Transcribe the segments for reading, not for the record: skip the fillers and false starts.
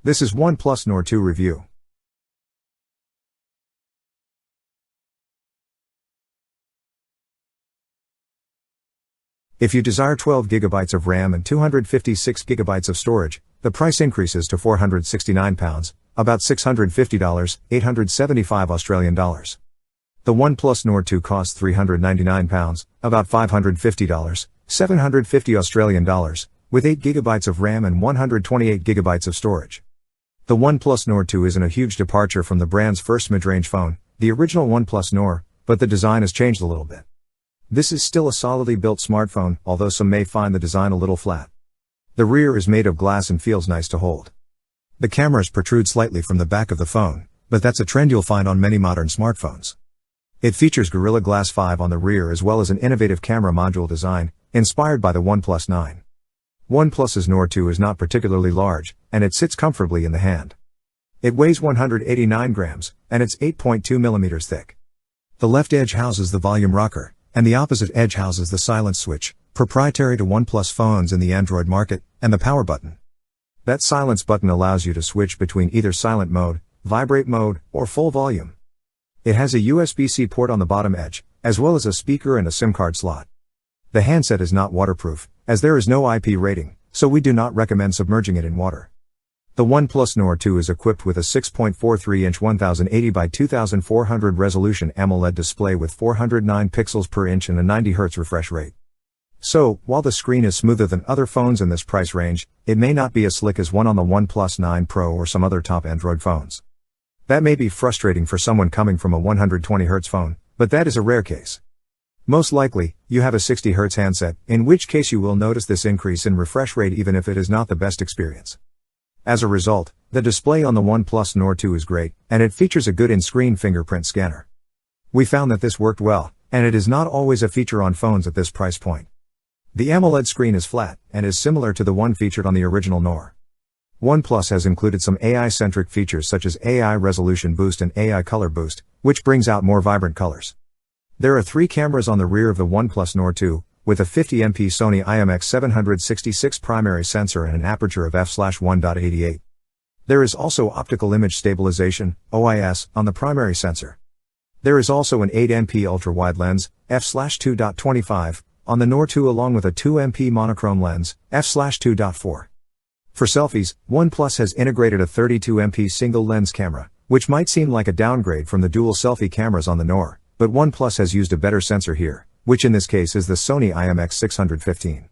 This is Oneplus Nord 2 review. If you desire 12 GB of RAM and 256 GB of storage, the price increases to £469, about $650, 875 Australian dollars. The Oneplus Nord 2 costs £399, about $550, 750 Australian dollars, with 8 GB of RAM and 128 GB of storage. The Oneplus Nord 2 isn't a huge departure from the brand's first mid-range phone, the original Oneplus Nord, but the design has changed a little bit. This is still a solidly built smartphone, although some may find the design a little flat. The rear is made of glass and feels nice to hold. The cameras protrude slightly from the back of the phone, but that's a trend you'll find on many modern smartphones. It features Gorilla Glass 5 on the rear as well as an innovative camera module design, inspired by the OnePlus 9. OnePlus's Nord 2 is not particularly large, and it sits comfortably in the hand. It weighs 189 grams, and it's 8.2 mm thick. The left edge houses the volume rocker, and the opposite edge houses the silence switch, proprietary to OnePlus phones in the Android market, and the power button. That silence button allows you to switch between either silent mode, vibrate mode, or full volume. It has a USB-C port on the bottom edge, as well as a speaker and a SIM card slot. The handset is not waterproof, as there is no IP rating, so we do not recommend submerging it in water. The OnePlus Nord 2 is equipped with a 6.43-inch 1080 by 2400 resolution AMOLED display with 409 pixels per inch and a 90 Hz refresh rate. So, while the screen is smoother than other phones in this price range, it may not be as slick as one on the OnePlus 9 Pro or some other top Android phones. That may be frustrating for someone coming from a 120 Hz phone, but that is a rare case. Most likely, you have a 60 Hz handset, in which case you will notice this increase in refresh rate even if it is not the best experience. As a result, the display on the OnePlus Nord 2 is great, and it features a good in-screen fingerprint scanner. We found that this worked well, and it is not always a feature on phones at this price point. The AMOLED screen is flat, and is similar to the one featured on the original Nord. OnePlus has included some AI-centric features such as AI Resolution Boost and AI Color Boost, which brings out more vibrant colors. There are 3 cameras on the rear of the OnePlus Nord 2, with a 50MP Sony IMX766 primary sensor and an aperture of f/1.88. There is also optical image stabilization, OIS, on the primary sensor. There is also an 8MP ultra-wide lens, f/2.25, on the Nord 2 along with a 2MP monochrome lens, f/2.4. For selfies, OnePlus has integrated a 32MP single lens camera, which might seem like a downgrade from the dual selfie cameras on the Nord, but OnePlus has used a better sensor here, which in this case is the Sony IMX615.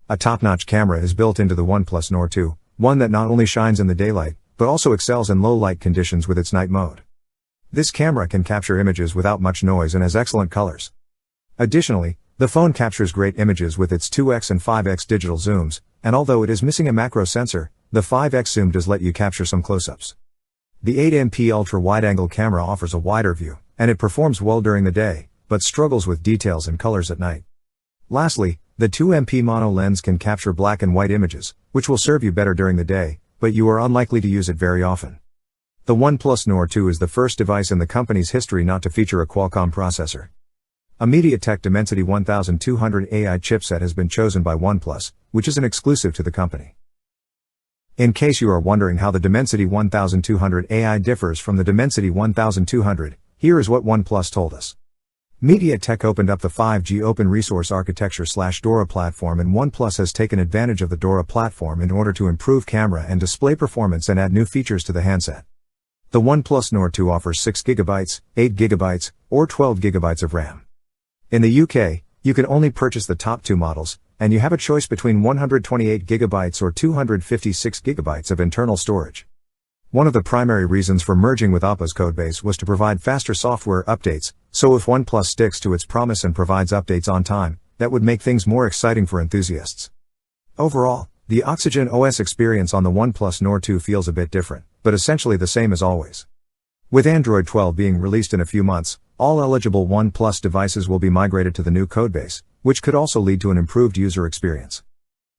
A top-notch camera is built into the OnePlus Nord 2, one that not only shines in the daylight, but also excels in low-light conditions with its night mode. This camera can capture images without much noise and has excellent colors. Additionally, the phone captures great images with its 2x and 5x digital zooms, and although it is missing a macro sensor, the 5x zoom does let you capture some close-ups. The 8MP ultra-wide-angle camera offers a wider view, and it performs well during the day, but struggles with details and colors at night. Lastly, the 2MP mono lens can capture black and white images, which will serve you better during the day, but you are unlikely to use it very often. The OnePlus Nord 2 is the first device in the company's history not to feature a Qualcomm processor. A MediaTek Dimensity 1200 AI chipset has been chosen by OnePlus, which is an exclusive to the company. In case you are wondering how the Dimensity 1200 AI differs from the Dimensity 1200, here is what OnePlus told us. MediaTek opened up the 5G Open Resource Architecture/DORA platform, and OnePlus has taken advantage of the DORA platform in order to improve camera and display performance and add new features to the handset. The OnePlus Nord 2 offers 6 GB, 8 GB, or 12 GB of RAM. In the UK, you can only purchase the top 2 models, and you have a choice between 128 GB or 256 GB of internal storage. One of the primary reasons for merging with Oppo's codebase was to provide faster software updates, so if OnePlus sticks to its promise and provides updates on time, that would make things more exciting for enthusiasts. Overall, the Oxygen OS experience on the OnePlus Nord 2 feels a bit different, but essentially the same as always. With Android 12 being released in a few months, all eligible OnePlus devices will be migrated to the new codebase, which could also lead to an improved user experience.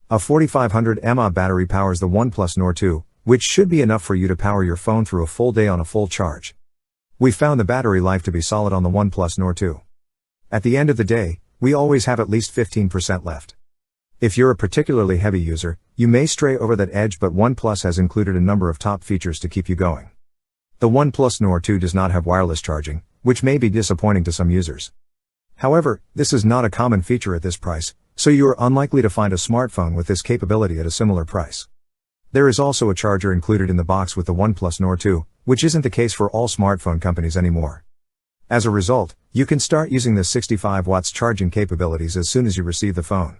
A 4500 mAh battery powers the OnePlus Nord 2, which should be enough for you to power your phone through a full day on a full charge. We found the battery life to be solid on the OnePlus Nord 2. At the end of the day, we always have at least 15% left. If you're a particularly heavy user, you may stray over that edge, but OnePlus has included a number of top features to keep you going. The OnePlus Nord 2 does not have wireless charging, which may be disappointing to some users. However, this is not a common feature at this price, so you are unlikely to find a smartphone with this capability at a similar price. There is also a charger included in the box with the OnePlus Nord 2, which isn't the case for all smartphone companies anymore. As a result, you can start using the 65 watts charging capabilities as soon as you receive the phone.